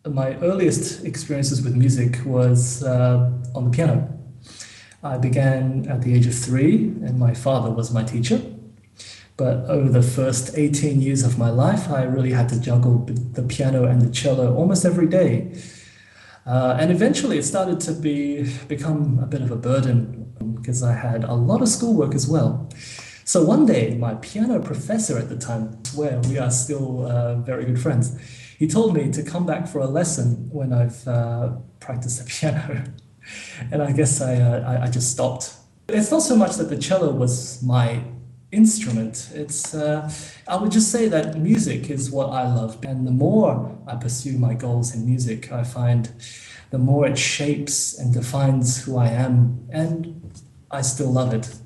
My earliest experiences with music was on the piano. I began at the age of 3, and my father was my teacher. But over the first 18 years of my life, I really had to juggle the piano and the cello almost every day. And eventually it started to become a bit of a burden because I had a lot of schoolwork as well. So one day, my piano professor at the time, I swear we are still very good friends, he told me to come back for a lesson when I've practiced the piano. And I guess I just stopped. It's not so much that the cello was my instrument. I would just say that music is what I love. And the more I pursue my goals in music, I find the more it shapes and defines who I am. And I still love it.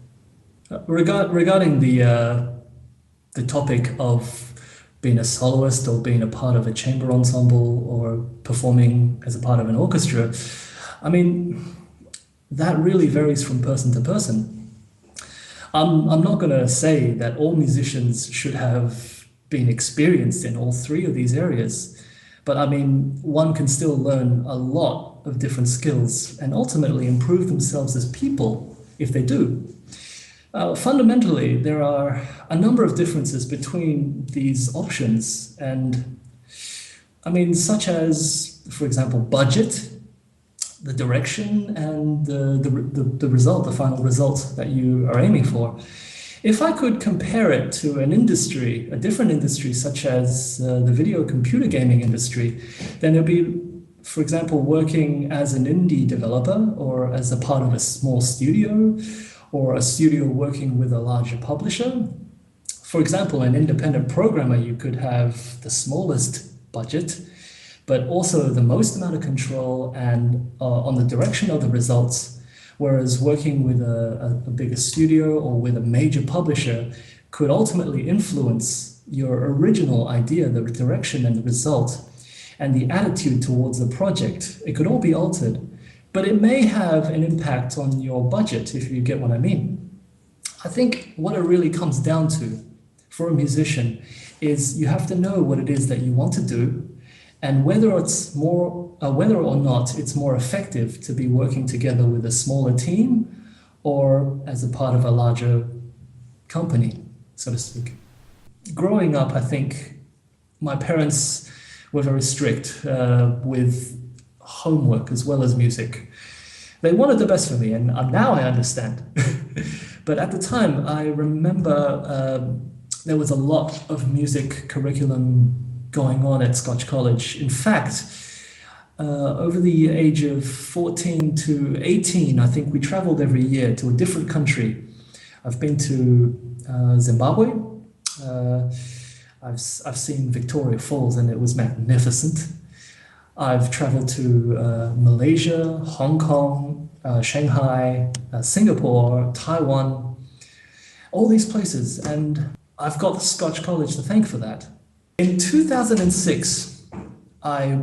Regarding the topic of being a soloist or being a part of a chamber ensemble or performing as a part of an orchestra, I mean, that really varies from person to person. I'm not going to say that all musicians should have been experienced in all 3 of these areas, but I mean, one can still learn a lot of different skills and ultimately improve themselves as people if they do. Fundamentally, there are a number of differences between these options, and I mean, such as, for example, budget, the direction, and the result, the final result that you are aiming for. If I could compare it to an industry, a different industry, such as the video computer gaming industry, then it would be, for example, working as an indie developer or as a part of a small studio, or a studio working with a larger publisher. For example, an independent programmer, you could have the smallest budget, but also the most amount of control and on the direction of the results, whereas working with a bigger studio or with a major publisher could ultimately influence your original idea, the direction and the result, and the attitude towards the project. It could all be altered. But it may have an impact on your budget, if you get what I mean. I think what it really comes down to for a musician is you have to know what it is that you want to do, and whether or not it's more effective to be working together with a smaller team or as a part of a larger company, so to speak. Growing up, I think my parents were very strict with homework as well as music. They wanted the best for me, and now I understand. But at the time, I remember there was a lot of music curriculum going on at Scotch College. In fact, over the age of 14 to 18, I think we traveled every year to a different country. I've been to Zimbabwe. I've seen Victoria Falls, and it was magnificent. I've traveled to Malaysia, Hong Kong, Shanghai, Singapore, Taiwan, all these places, and I've got the Scotch College to thank for that. In 2006, I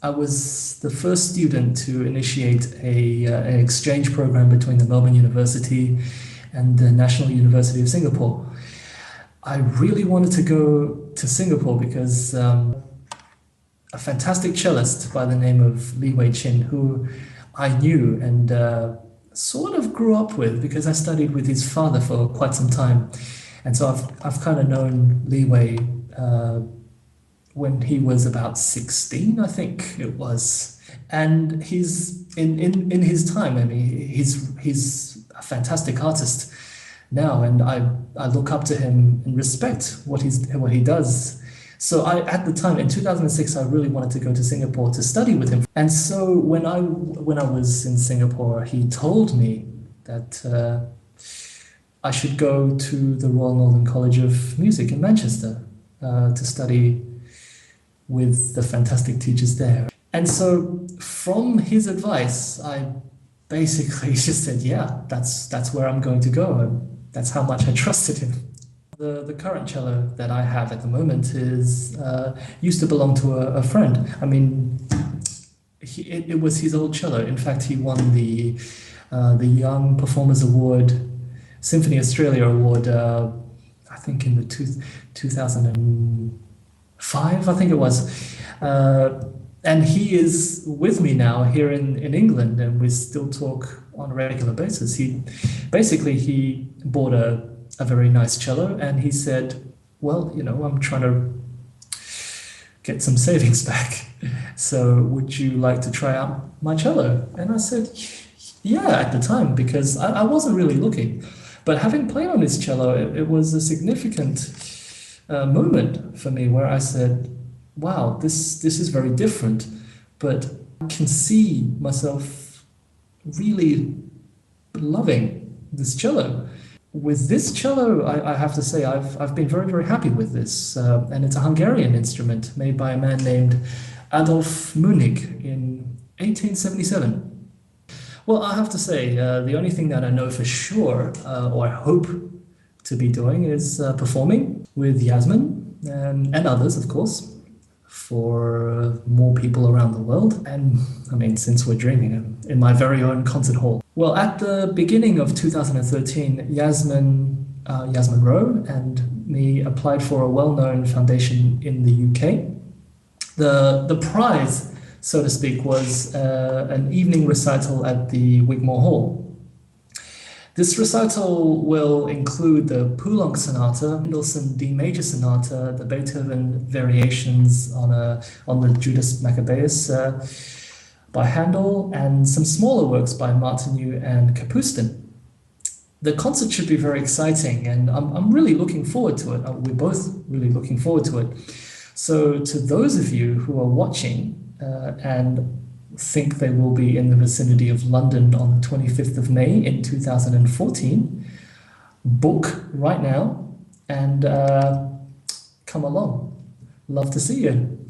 was the first student to initiate an exchange program between the Melbourne University and the National University of Singapore. I really wanted to go to Singapore because a fantastic cellist by the name of Li Wei Chin, who I knew and sort of grew up with because I studied with his father for quite some time. And so I've kind of known Li Wei when he was about 16, I think it was. And he's in his time, I mean, he's a fantastic artist now, and I look up to him and respect what he does. So at the time, in 2006, I really wanted to go to Singapore to study with him. And so when I was in Singapore, he told me that I should go to the Royal Northern College of Music in Manchester to study with the fantastic teachers there. And so from his advice, I basically just said, yeah, that's where I'm going to go. And that's how much I trusted him. The current cello that I have at the moment used to belong to a friend. I mean, it was his old cello. In fact, he won the Young Performers Award, Symphony Australia Award, I think in the 2005, I think it was. And he is with me now here in England, and we still talk on a regular basis. He bought a very nice cello, and he said, well, I'm trying to get some savings back. So would you like to try out my cello? And I said, yeah, at the time, because I wasn't really looking. But having played on his cello, it was a significant moment for me where I said, wow, this is very different, but I can see myself really loving this cello. With this cello, I have to say I've been very, very happy with this, and it's a Hungarian instrument made by a man named Adolf Monning in 1877. Well, I have to say, the only thing that I know for sure, or I hope to be doing, is performing with Yasmin and others, of course, for more people around the world. And I mean, since we're dreaming, in my very own concert hall. Well, at the beginning of 2013, Yasmin Rowe and me applied for a well-known foundation in the UK. The prize, so to speak, was an evening recital at the Wigmore Hall. This recital will include the Poulenc Sonata, Mendelssohn D major Sonata, the Beethoven variations on the Judas Maccabeus by Handel, and some smaller works by Martineau and Kapustin. The concert should be very exciting, and I'm really looking forward to it. We're both really looking forward to it. So to those of you who are watching and think they will be in the vicinity of London on the 25th of May in 2014, book right now and come along. Love to see you.